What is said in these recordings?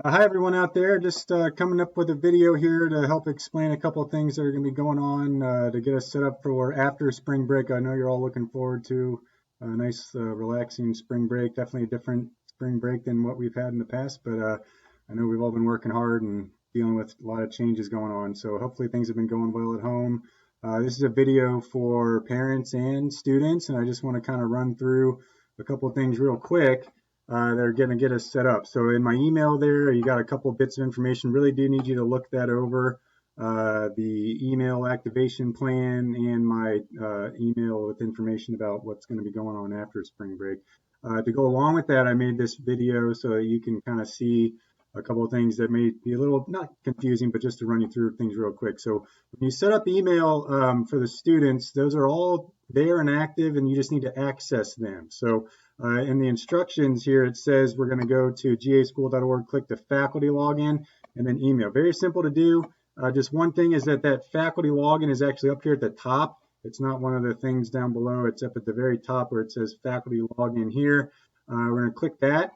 Hi everyone out there, just coming up with a video here to help explain a couple of things that are going to be going on to get us set up for after spring break. I know you're all looking forward to a nice relaxing spring break, definitely a different spring break than what we've had in the past, but I know we've all been working hard and dealing with a lot of changes going on, so hopefully things have been going well at home. This is a video for parents and students, and I just want to kind of run through a couple of things real quick that are going to get us set up. So in my email there, you got a couple bits of information. Really do need you to look that over. The email activation plan and my email with information about what's going to be going on after spring break. To go along with that, I made this video so that you can kind of see a couple of things that may be a little not confusing, but just to run you through things real quick. So when you set up email for the students, those are all there and active, and you just need to access them. So in the instructions here, it says we're going to go to gaschool.org, click the faculty login, and then email. Very simple to do. Just one thing is that faculty login is actually up here at the top. It's not one of the things down below. It's up at the very top where it says faculty login here. We're going to click that,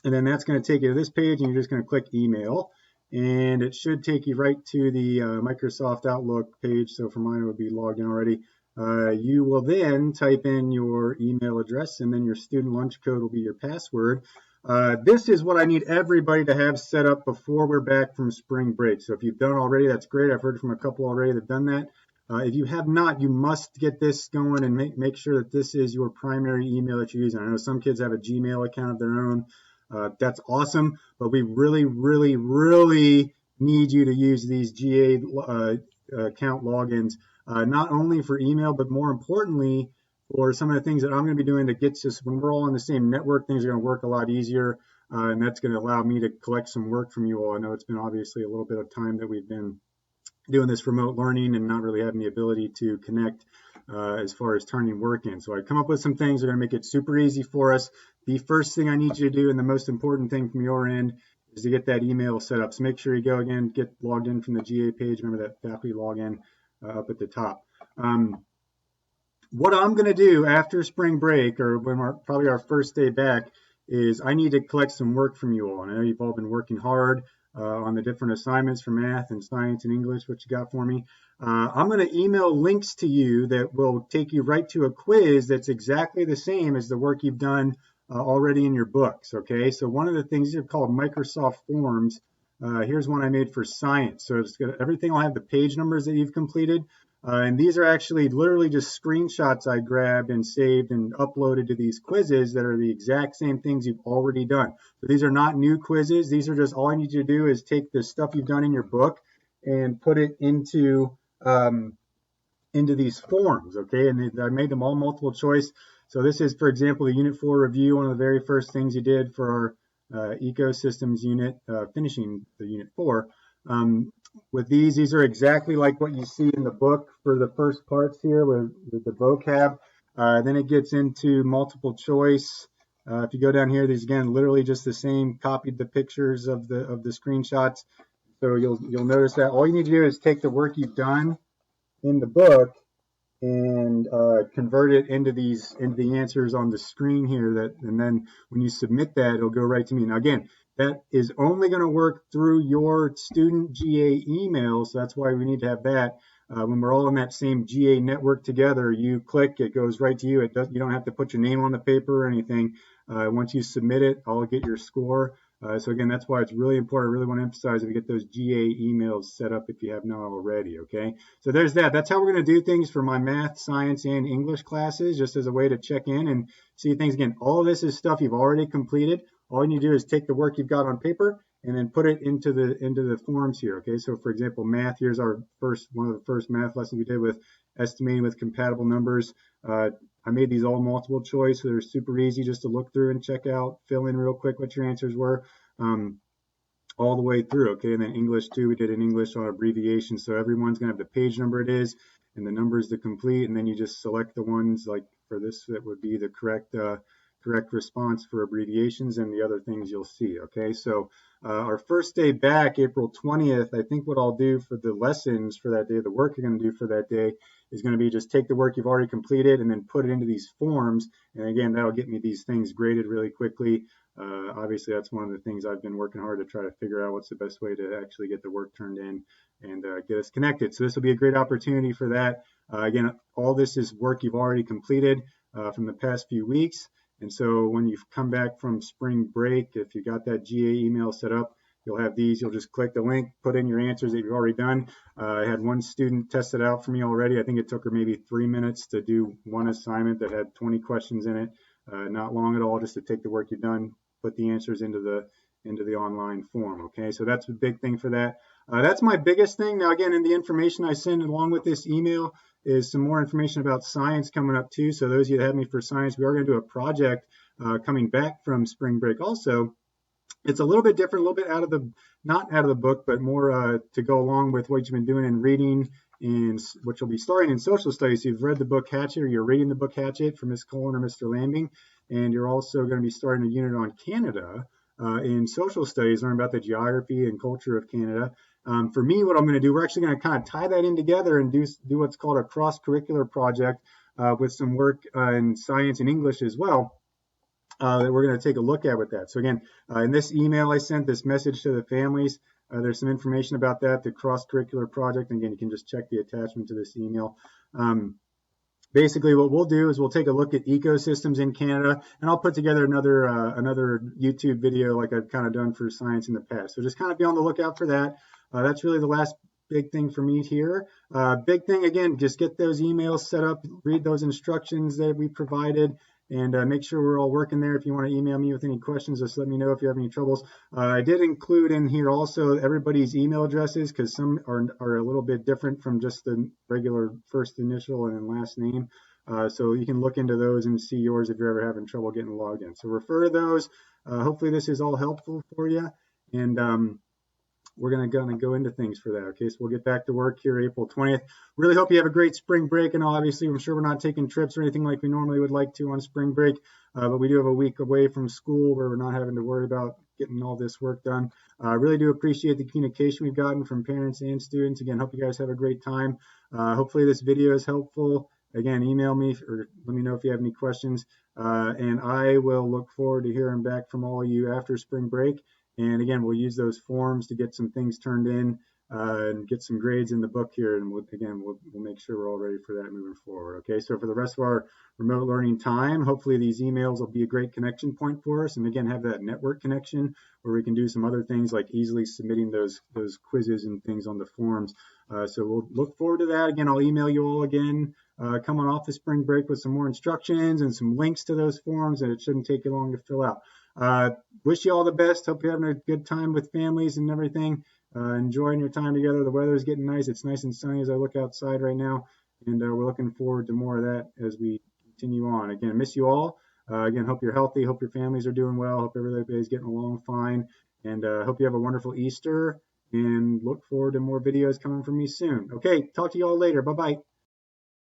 and then that's going to take you to this page, and you're just going to click email. And it should take you right to the Microsoft Outlook page. So for mine, it would be logged in already. You will then type in your email address, and then your student lunch code will be your password. This is what I need everybody to have set up before we're back from spring break. So if you've done it already, that's great. I've heard from a couple already that have done that. If you have not, you must get this going and make sure that this is your primary email that you're using. I know some kids have a Gmail account of their own. That's awesome, but we really, really, really need you to use these GA account logins, not only for email, but more importantly, for some of the things that I'm going to be doing that gets us, when we're all on the same network, things are going to work a lot easier, and that's going to allow me to collect some work from you all. I know it's been obviously a little bit of time that we've been doing this remote learning and not really having the ability to connect as far as turning work in. So I come up with some things that are going to make it super easy for us. The first thing I need you to do, and the most important thing from your end, is to get that email set up. So make sure you go again, get logged in from the GA page. Remember that faculty login up at the top. What I'm going to do after spring break, or when probably our first day back, is I need to collect some work from you all. And I know you've all been working hard on the different assignments for math and science and English, what you got for me. I'm going to email links to you that will take you right to a quiz that's exactly the same as the work you've done already in your books, okay? So one of the things are called Microsoft Forms. Here's one I made for science. So everything will have the page numbers that you've completed. And these are actually literally just screenshots I grabbed and saved and uploaded to these quizzes that are the exact same things you've already done. So these are not new quizzes. These are just all I need you to do is take the stuff you've done in your book and put it into these forms, okay? And I made them all multiple choice. So this is, for example, the Unit 4 review, one of the very first things you did for our ecosystems unit, finishing the Unit 4. With these are exactly like what you see in the book for the first parts here with the vocab. Then it gets into multiple choice. If you go down here, these again, literally just the same, copied the pictures of the screenshots. So you'll notice that all you need to do is take the work you've done in the book and convert it into the answers on the screen here. And then when you submit that, it'll go right to me. Now again, that is only going to work through your student GA email, so that's why we need to have that. When we're all in that same GA network together, you click, it goes right to you. You don't have to put your name on the paper or anything. Once you submit it, I'll get your score. So again, that's why it's really important. I really want to emphasize that we get those GA emails set up if you have not already, okay? So there's that. That's how we're going to do things for my math, science, and English classes, just as a way to check in and see things. Again, all of this is stuff you've already completed. All you need to do is take the work you've got on paper and then put it into the forms here, okay? So for example, math, here's one of the first math lessons we did with estimating with compatible numbers. I made these all multiple choice, so they're super easy just to look through and check out, fill in real quick what your answers were, all the way through, okay? And then English too, we did an English on abbreviation, so everyone's gonna have the page number it is and the numbers to complete, and then you just select the ones, like for this, that would be the correct correct response for abbreviations and the other things you'll see. Okay, so our first day back, April 20th, I think what I'll do for the lessons for that day, the work you're going to do for that day, is going to be just take the work you've already completed and then put it into these forms. And again, that'll get me these things graded really quickly. Obviously, that's one of the things I've been working hard to try to figure out what's the best way to actually get the work turned in and get us connected. So this will be a great opportunity for that. Again, all this is work you've already completed from the past few weeks. And so when you come back from spring break, if you got that GA email set up, you'll have these. You'll just click the link, put in your answers that you've already done. I had one student test it out for me already. I think it took her maybe 3 minutes to do one assignment that had 20 questions in it. Not long at all, just to take the work you've done, put the answers into the online form. Okay, so that's a big thing for that. That's my biggest thing. Now, again, in the information I send along with this email is some more information about science coming up too. So those of you that have me for science, we are going to do a project coming back from spring break also. It's a little bit different, a little bit out of the, not out of the book, but more to go along with what you've been doing in reading and what you'll be starting in social studies. So you've read the book Hatchet, or you're reading the book Hatchet from Ms. Cullen or Mr. Lambing, and you're also going to be starting a unit on Canada in social studies, learn about the geography and culture of Canada. For me, what I'm going to do, we're actually going to kind of tie that in together and do what's called a cross-curricular project with some work in science and English as well that we're going to take a look at with that. So again, in this email I sent, this message to the families, there's some information about that, the cross-curricular project. And again, you can just check the attachment to this email. Basically, what we'll do is we'll take a look at ecosystems in Canada, and I'll put together another YouTube video like I've kind of done for science in the past. So just kind of be on the lookout for that. That's really the last big thing for me here. Big thing, again, just get those emails set up, read those instructions that we provided, and make sure we're all working there. If you want to email me with any questions, just let me know if you have any troubles. I did include in here also everybody's email addresses, because some are a little bit different from just the regular first initial and then last name. So you can look into those and see yours if you're ever having trouble getting logged in. So refer to those. Hopefully this is all helpful for you. And we're going to go into things for that. Okay, so we'll get back to work here April 20th. Really hope you have a great spring break. And obviously, I'm sure we're not taking trips or anything like we normally would like to on spring break, but we do have a week away from school where we're not having to worry about getting all this work done. I really do appreciate the communication we've gotten from parents and students. Again, hope you guys have a great time. Hopefully this video is helpful. Again, email me or let me know if you have any questions. And I will look forward to hearing back from all of you after spring break. And again, we'll use those forms to get some things turned in and get some grades in the book here. And we'll make sure we're all ready for that moving forward. Okay, so for the rest of our remote learning time, hopefully these emails will be a great connection point for us. And again, have that network connection where we can do some other things like easily submitting those quizzes and things on the forms. So we'll look forward to that. Again, I'll email you all again coming off the spring break with some more instructions and some links to those forms, and it shouldn't take you long to fill out. Wish you all the best. Hope you're having a good time with families and everything. Enjoying your time together. The weather is getting nice. It's nice and sunny as I look outside right now. And we're looking forward to more of that as we continue on. Again, miss you all. Again, hope you're healthy. Hope your families are doing well. Hope everybody's getting along fine. And hope you have a wonderful Easter. And look forward to more videos coming from me soon. Okay, talk to you all later. Bye-bye.